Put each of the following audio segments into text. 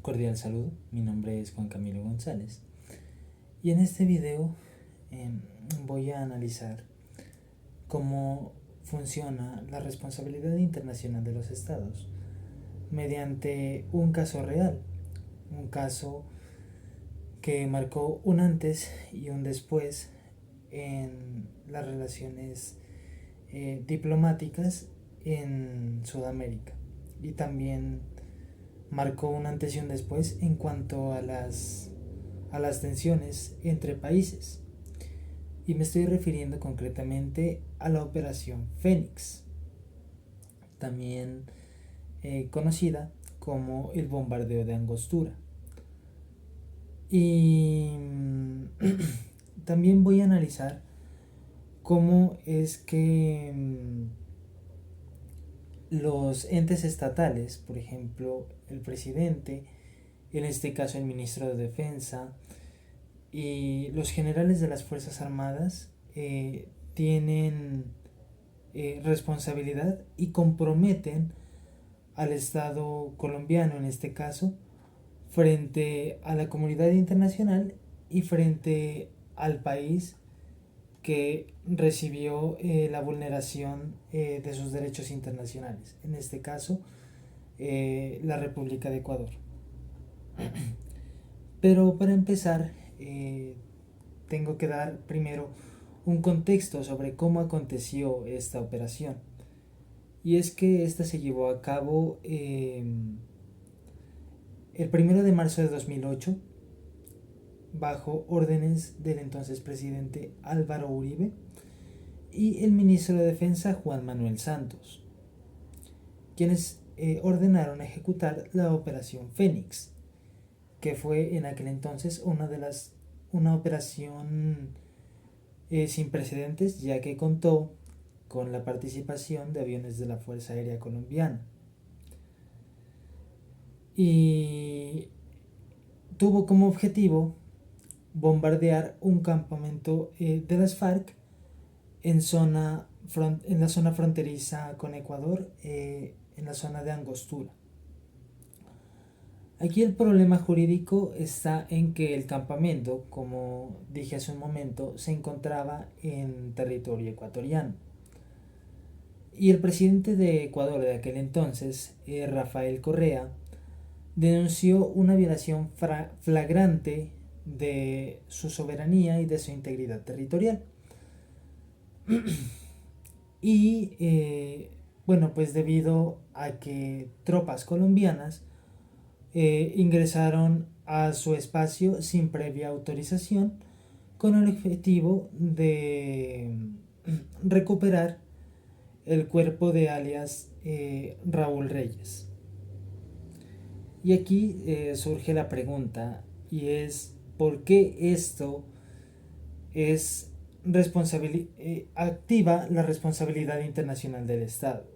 Cordial saludo, mi nombre es Juan Camilo González y en este video voy a analizar cómo funciona la responsabilidad internacional de los estados mediante un caso real, un caso que marcó un antes y un después en las relaciones diplomáticas en Sudamérica y también marcó un antes y un después en cuanto a las tensiones entre países. Y me estoy refiriendo concretamente a la Operación Fénix, también conocida como el bombardeo de Angostura. Y también voy a analizar cómo es que los entes estatales, por ejemplo, el presidente, en este caso el ministro de Defensa, y los generales de las Fuerzas Armadas tienen responsabilidad y comprometen al Estado colombiano, en este caso, frente a la comunidad internacional y frente al país que recibió la vulneración de sus derechos internacionales, en este caso la República de Ecuador. Pero para empezar, tengo que dar primero un contexto sobre cómo aconteció esta operación. Y es que esta se llevó a cabo el 1 de marzo de 2008 bajo órdenes del entonces presidente Álvaro Uribe y el ministro de Defensa Juan Manuel Santos, quienes ordenaron ejecutar la Operación Fénix, que fue en aquel entonces una operación sin precedentes, ya que contó con la participación de aviones de la Fuerza Aérea Colombiana. Y tuvo como objetivo bombardear un campamento de las FARC en la zona fronteriza con Ecuador, en la zona de Angostura. Aquí el problema jurídico está en que el campamento, como dije hace un momento, se encontraba en territorio ecuatoriano. Y el presidente de Ecuador de aquel entonces, Rafael Correa, denunció una violación flagrante de su soberanía y de su integridad territorial. Y bueno, pues debido a que tropas colombianas ingresaron a su espacio sin previa autorización con el objetivo de recuperar el cuerpo de alias Raúl Reyes. Y aquí surge la pregunta, y es ¿por qué esto es activa la responsabilidad internacional del Estado?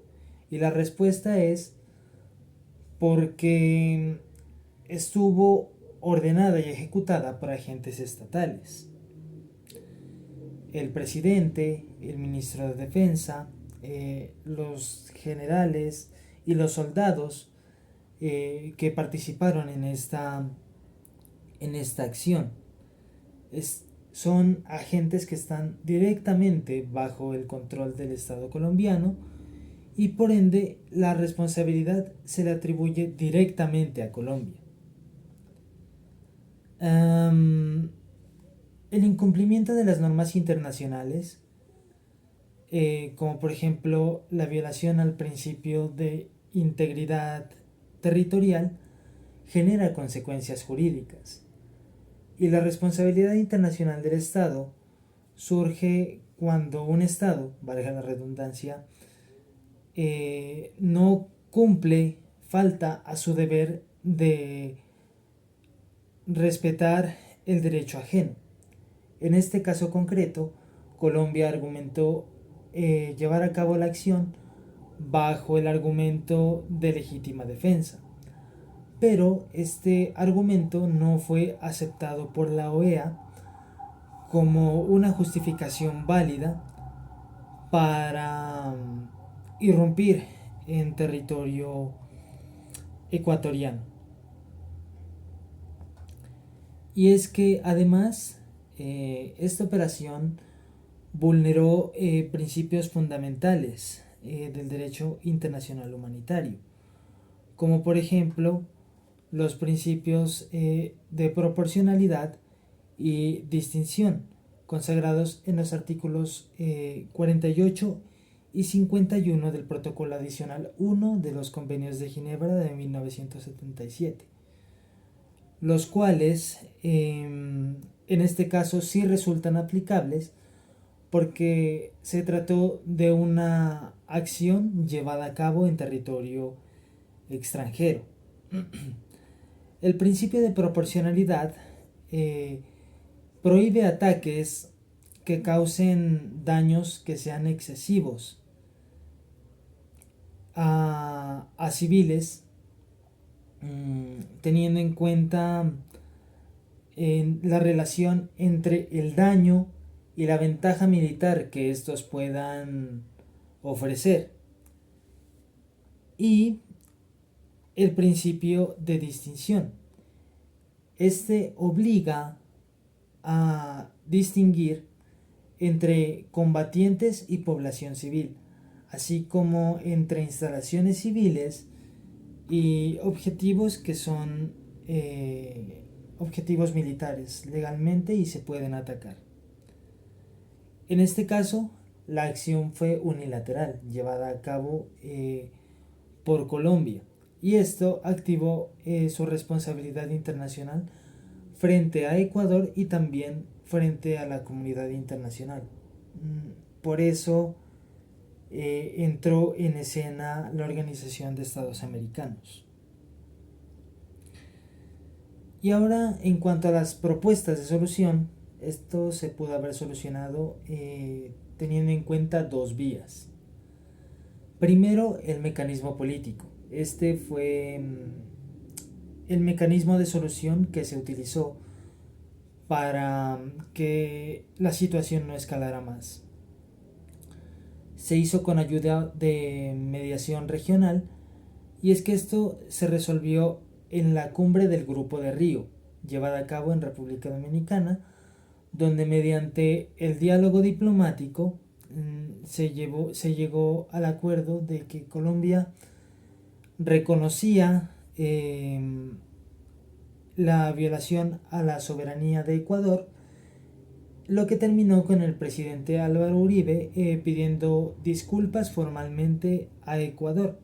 Y la respuesta es porque estuvo ordenada y ejecutada por agentes estatales. El presidente, el ministro de Defensa, los generales y los soldados que participaron en esta acción son agentes que están directamente bajo el control del Estado colombiano y por ende la responsabilidad se le atribuye directamente a Colombia. El incumplimiento de las normas internacionales, como por ejemplo la violación al principio de integridad territorial, genera consecuencias jurídicas. Y la responsabilidad internacional del Estado surge cuando un Estado, valga la redundancia, no cumple, falta a su deber de respetar el derecho ajeno. En este caso concreto, Colombia argumentó llevar a cabo la acción bajo el argumento de legítima defensa. Pero este argumento no fue aceptado por la OEA como una justificación válida para irrumpir en territorio ecuatoriano. Y es que además esta operación vulneró principios fundamentales del derecho internacional humanitario, como por ejemplo los principios de proporcionalidad y distinción, consagrados en los artículos 48 y 51 del Protocolo Adicional 1 de los Convenios de Ginebra de 1977, los cuales en este caso sí resultan aplicables porque se trató de una acción llevada a cabo en territorio extranjero. El principio de proporcionalidad prohíbe ataques que causen daños que sean excesivos a civiles, teniendo en cuenta la relación entre el daño y la ventaja militar que estos puedan ofrecer, y el principio de distinción. Este obliga a distinguir entre combatientes y población civil, así como entre instalaciones civiles y objetivos que son objetivos militares legalmente y se pueden atacar. En este caso, la acción fue unilateral, llevada a cabo por Colombia, y esto activó su responsabilidad internacional frente a Ecuador y también frente a la comunidad internacional. Por eso entró en escena la Organización de Estados Americanos. Y ahora, en cuanto a las propuestas de solución, esto se pudo haber solucionado teniendo en cuenta dos vías. Primero, el mecanismo político. Este fue el mecanismo de solución que se utilizó para que la situación no escalara más. Se hizo con ayuda de mediación regional, y es que esto se resolvió en la cumbre del Grupo de Río, llevada a cabo en República Dominicana, donde mediante el diálogo diplomático se llegó al acuerdo de que Colombia reconocía la violación a la soberanía de Ecuador, lo que terminó con el presidente Álvaro Uribe pidiendo disculpas formalmente a Ecuador,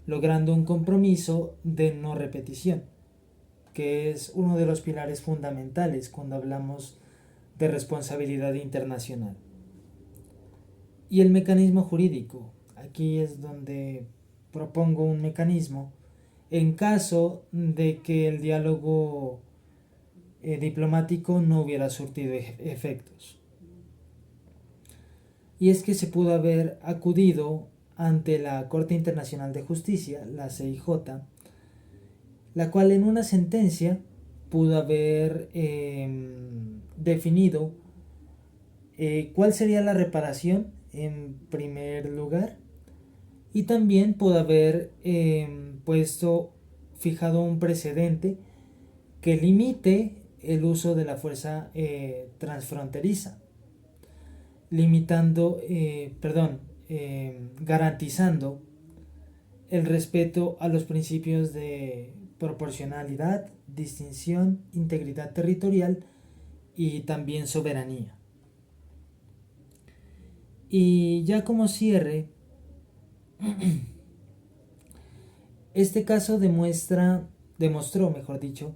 logrando un compromiso de no repetición, que es uno de los pilares fundamentales cuando hablamos de responsabilidad internacional. Y el mecanismo jurídico, aquí es donde propongo un mecanismo en caso de que el diálogo diplomático no hubiera surtido efectos. Y es que se pudo haber acudido ante la Corte Internacional de Justicia, la CIJ, la cual en una sentencia pudo haber definido cuál sería la reparación en primer lugar, y también pudo haber fijado un precedente que limite el uso de la fuerza transfronteriza, garantizando el respeto a los principios de proporcionalidad, distinción, integridad territorial y también soberanía. Y ya como cierre, este caso demostró, mejor dicho,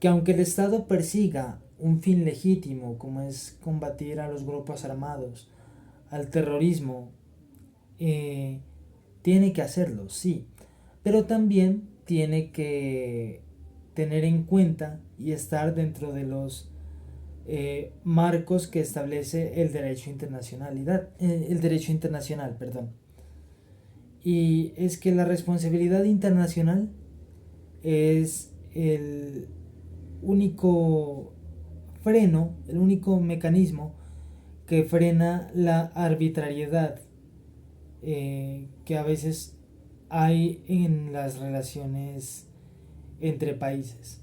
que aunque el Estado persiga un fin legítimo, como es combatir a los grupos armados, al terrorismo, tiene que hacerlo, sí, pero también tiene que tener en cuenta y estar dentro de los marcos que establece el derecho internacional, perdón. Y es que la responsabilidad internacional es el único freno, el único mecanismo que frena la arbitrariedad que a veces hay en las relaciones entre países.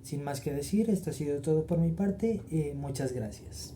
Sin más que decir, esto ha sido todo por mi parte. Muchas gracias.